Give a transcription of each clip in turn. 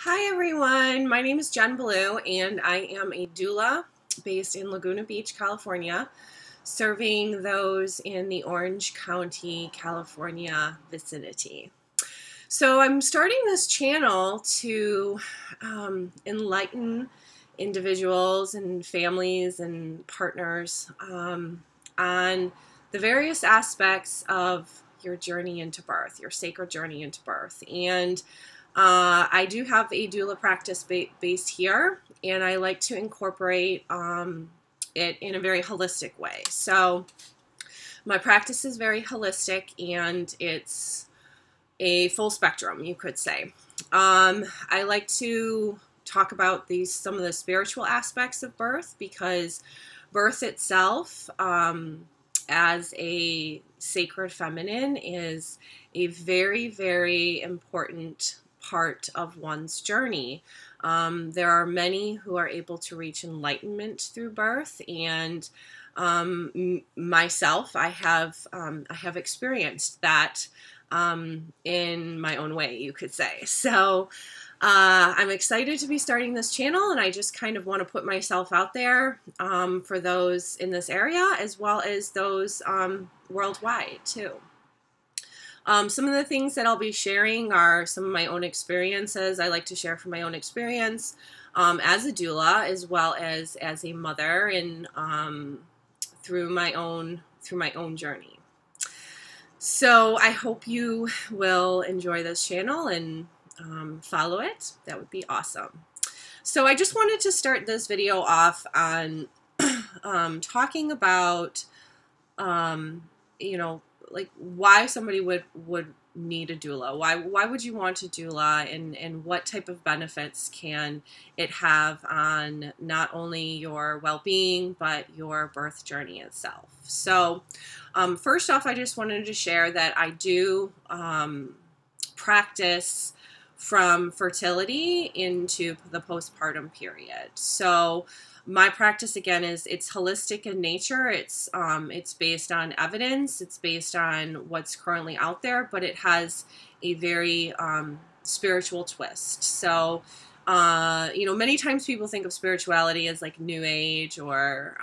Hi everyone, my name is Jen Blue and I am a doula based in Laguna Beach, California, serving those in the Orange County, California vicinity. So I'm starting this channel to enlighten individuals and families and partners on the various aspects of your journey into birth, your sacred journey into birth. And I do have a doula practice based here, and I like to incorporate it in a very holistic way. So my practice is very holistic, and it's a full spectrum, you could say. I like to talk about some of the spiritual aspects of birth, because birth itself, as a sacred feminine, is a very, very important part of one's journey. There are many who are able to reach enlightenment through birth, and myself, I have experienced that in my own way, you could say. So I'm excited to be starting this channel, and I just kind of want to put myself out there for those in this area, as well as those worldwide too. Some of the things that I'll be sharing are some of my own experiences. I like to share from my own experience as a doula, as well as a mother, and through my own journey. So I hope you will enjoy this channel and follow it. That would be awesome. So I just wanted to start this video off on talking about like why somebody would need a doula. Why would you want a doula, and what type of benefits can it have on not only your well-being but your birth journey itself? So first off, I just wanted to share that I do practice from fertility into the postpartum period. So my practice, again, it's holistic in nature. It's based on evidence. It's based on what's currently out there, but it has a very spiritual twist. So, many times people think of spirituality as like New Age, or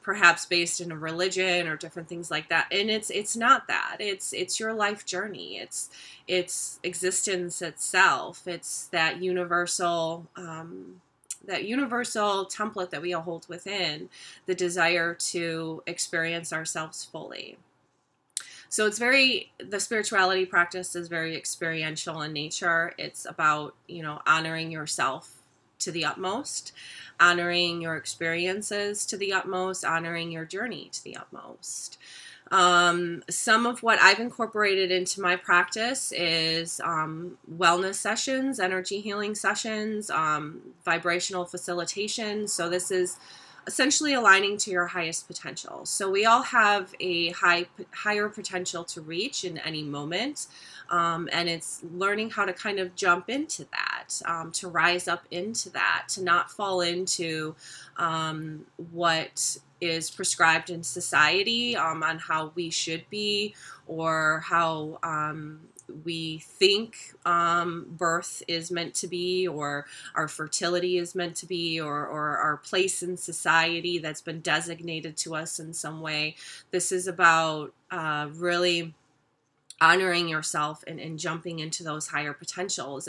perhaps based in a religion or different things like that. And it's not that. It's your life journey. It's existence itself. It's that universal template that we all hold within, the desire to experience ourselves fully. So the spirituality practice is very experiential in nature. It's about, honoring yourself to the utmost, honoring your experiences to the utmost, honoring your journey to the utmost. Some of what I've incorporated into my practice is wellness sessions, energy healing sessions, vibrational facilitation. So this is essentially aligning to your highest potential. So we all have a higher potential to reach in any moment. And it's learning how to kind of jump into that, to rise up into that, to not fall into what is prescribed in society on how we should be, or how we think birth is meant to be, or our fertility is meant to be, or our place in society that's been designated to us in some way. This is about really honoring yourself and jumping into those higher potentials,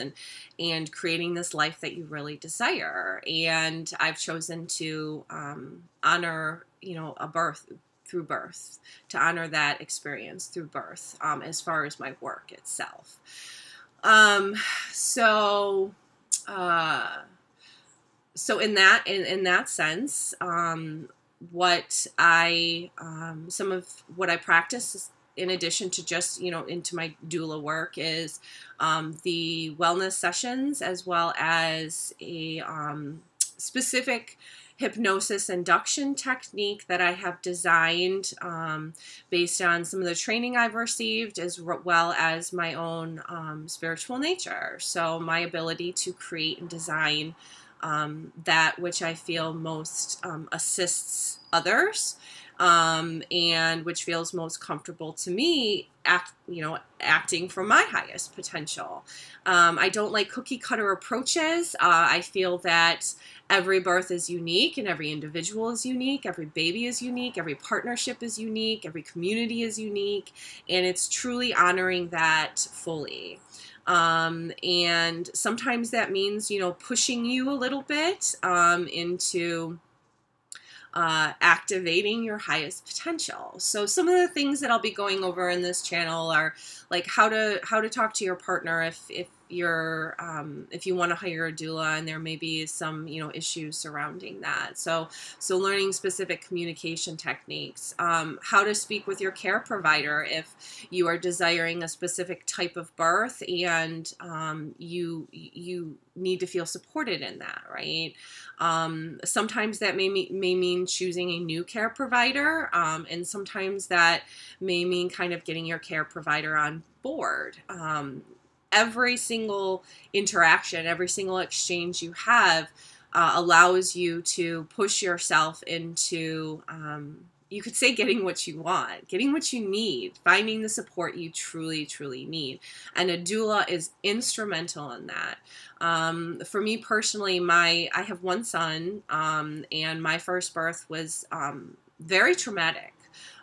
and creating this life that you really desire. And I've chosen to honor, a birth through birth, to honor that experience through birth, as far as my work itself. So in that sense, what some of what I practice is, in addition to just, into my doula work, is the wellness sessions, as well as a specific hypnosis induction technique that I have designed based on some of the training I've received, as well as my own spiritual nature. So my ability to create and design that which I feel most assists others and which feels most comfortable to me, acting from my highest potential. I don't like cookie cutter approaches. I feel that every birth is unique and every individual is unique. Every baby is unique. Every partnership is unique. Every community is unique. And it's truly honoring that fully. And sometimes that means, pushing you a little bit into activating your highest potential. So some of the things that I'll be going over in this channel are like how to talk to your partner if you're if you want to hire a doula and there may be some issues surrounding that. So learning specific communication techniques, how to speak with your care provider if you are desiring a specific type of birth and you need to feel supported in that, right? Sometimes that may mean choosing a new care provider, and sometimes that may mean kind of getting your care provider on board. Every single interaction, every single exchange you have allows you to push yourself into, you could say, getting what you want, getting what you need, finding the support you truly, truly need. And a doula is instrumental in that. For me personally, I have one son, and my first birth was very traumatic.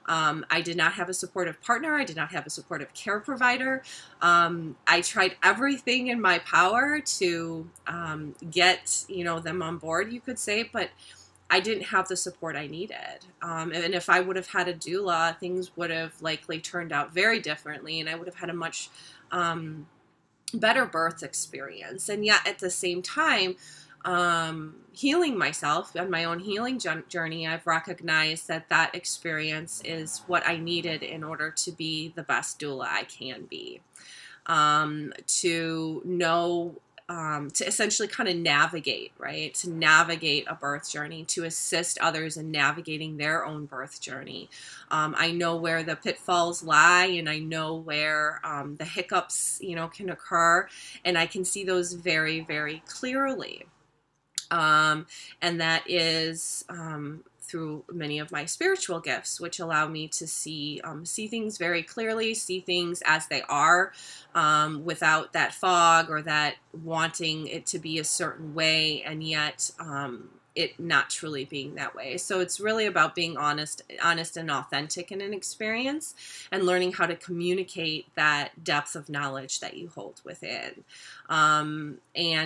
I did not have a supportive partner. I did not have a supportive care provider. I tried everything in my power to get them on board, you could say, but I didn't have the support I needed. And if I would have had a doula, things would have likely turned out very differently, and I would have had a much better birth experience. And yet at the same time, healing myself on my own healing journey, I've recognized that experience is what I needed in order to be the best doula I can be. To know, to essentially kind of navigate, right? To navigate a birth journey, to assist others in navigating their own birth journey. I know where the pitfalls lie, and I know where the hiccups, can occur, and I can see those very, very clearly. And that is through many of my spiritual gifts, which allow me to see things very clearly, see things as they are, without that fog or that wanting it to be a certain way, and yet it not truly being that way. So it's really about being honest and authentic in an experience, and learning how to communicate that depth of knowledge that you hold within. And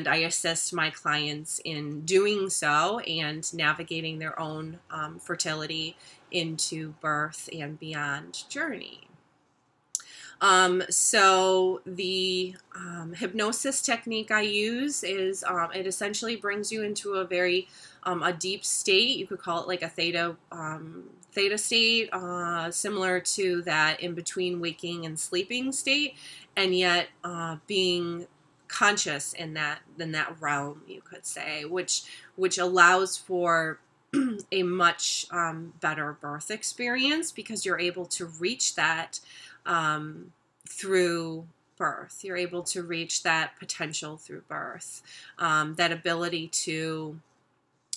I assist my clients in doing so and navigating their own fertility into birth and beyond journey. So the hypnosis technique I use is it essentially brings you into a very a deep state. You could call it like a theta state, similar to that in between waking and sleeping state, and yet being conscious in that realm, you could say, which allows for a much better birth experience, because you're able to reach that through birth. You're able to reach that potential through birth, that ability to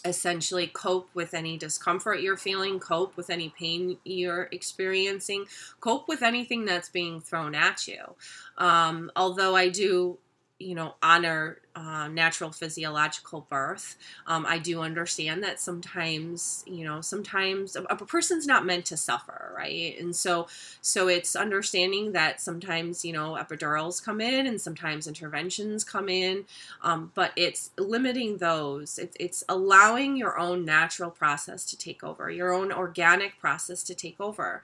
essentially cope with any discomfort you're feeling, cope with any pain you're experiencing, cope with anything that's being thrown at you. Although I do, honor natural physiological birth, I do understand that sometimes a person's not meant to suffer, right? And so it's understanding that sometimes, epidurals come in and sometimes interventions come in, but it's limiting those. It's allowing your own natural process to take over, your own organic process to take over.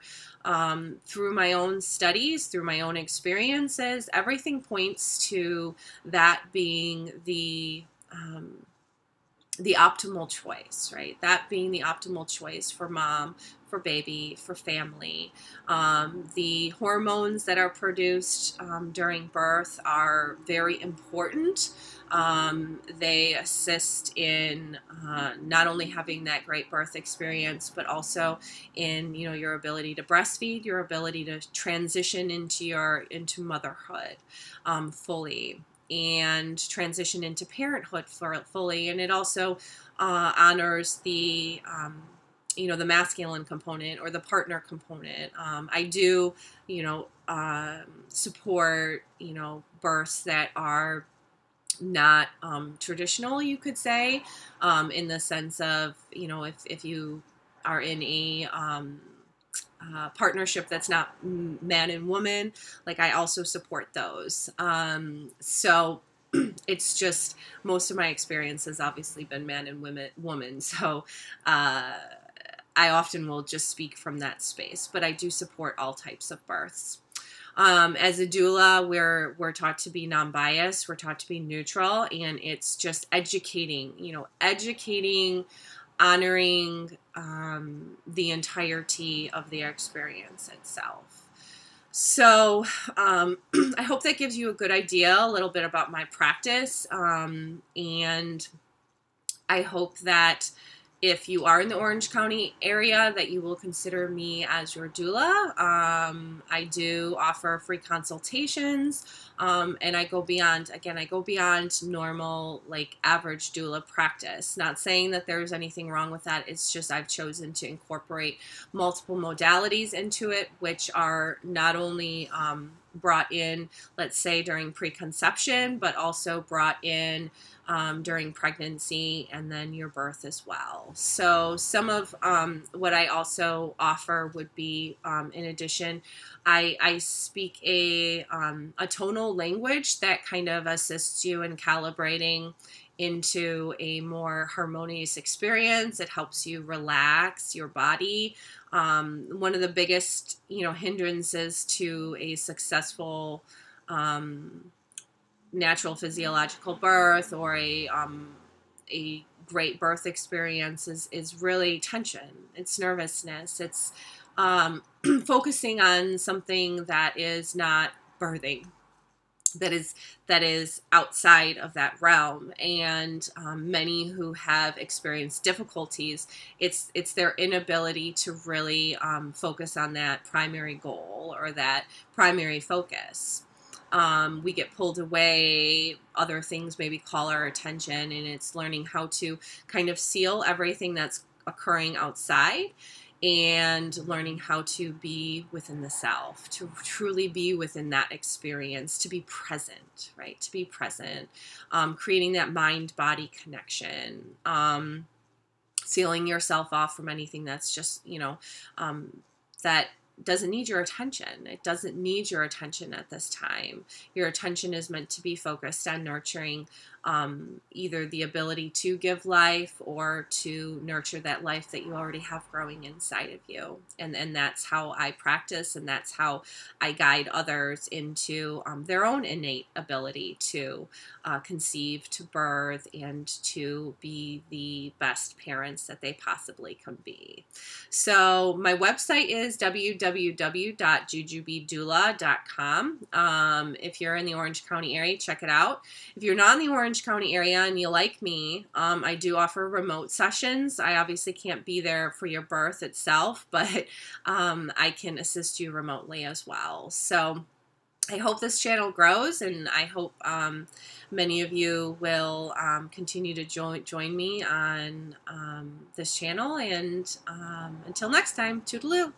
Through my own studies, through my own experiences, everything points to that being the optimal choice, right? That being the optimal choice for mom, for baby, for family. The hormones that are produced during birth are very important. They assist in not only having that great birth experience, but also in your ability to breastfeed, your ability to transition into motherhood fully, and transition into parenthood fully. And it also honors the you know, the masculine component or the partner component. I do, you know, support, you know, births that are not traditional, you could say, in the sense of, you know, if you are in a partnership that's not man and woman, like I also support those. So it's just most of my experience has obviously been man and woman. So I often will just speak from that space, but I do support all types of births. As a doula, we're taught to be non-biased, we're taught to be neutral, and it's just educating, you know, honoring the entirety of the experience itself. So I hope that gives you a good idea, a little bit about my practice, and I hope that if you are in the Orange County area, that you will consider me as your doula. I do offer free consultations, and I go beyond, again, I go beyond normal, like average doula practice. Not saying that there's anything wrong with that. It's just I've chosen to incorporate multiple modalities into it, which are not only brought in, let's say, during preconception, but also brought in during pregnancy and then your birth as well. So some of what I also offer would be, in addition, I speak a tonal language that kind of assists you in calibrating into a more harmonious experience. It helps you relax your body. One of the biggest, you know, hindrances to a successful natural physiological birth or a great birth experience is really tension. It's nervousness. It's focusing on something that is not birthing, that is outside of that realm. And many who have experienced difficulties, it's their inability to really focus on that primary goal or that primary focus. We get pulled away, other things maybe call our attention, and it's learning how to kind of seal everything that's occurring outside and learning how to be within the self, to truly be within that experience, to be present, right? To be present, creating that mind-body connection, sealing yourself off from anything that's just, you know, that doesn't need your attention. It doesn't need your attention at this time. Your attention is meant to be focused on nurturing either the ability to give life or to nurture that life that you already have growing inside of you. And that's how I practice, and that's how I guide others into their own innate ability to conceive, to birth, and to be the best parents that they possibly can be. So my website is www.JuJu'beDoula.com. If you're in the Orange County area, check it out. If you're not in the Orange County area and you like me, I do offer remote sessions. I obviously can't be there for your birth itself, but I can assist you remotely as well. So I hope this channel grows, and I hope many of you will continue to join me on this channel. And until next time, toodaloo.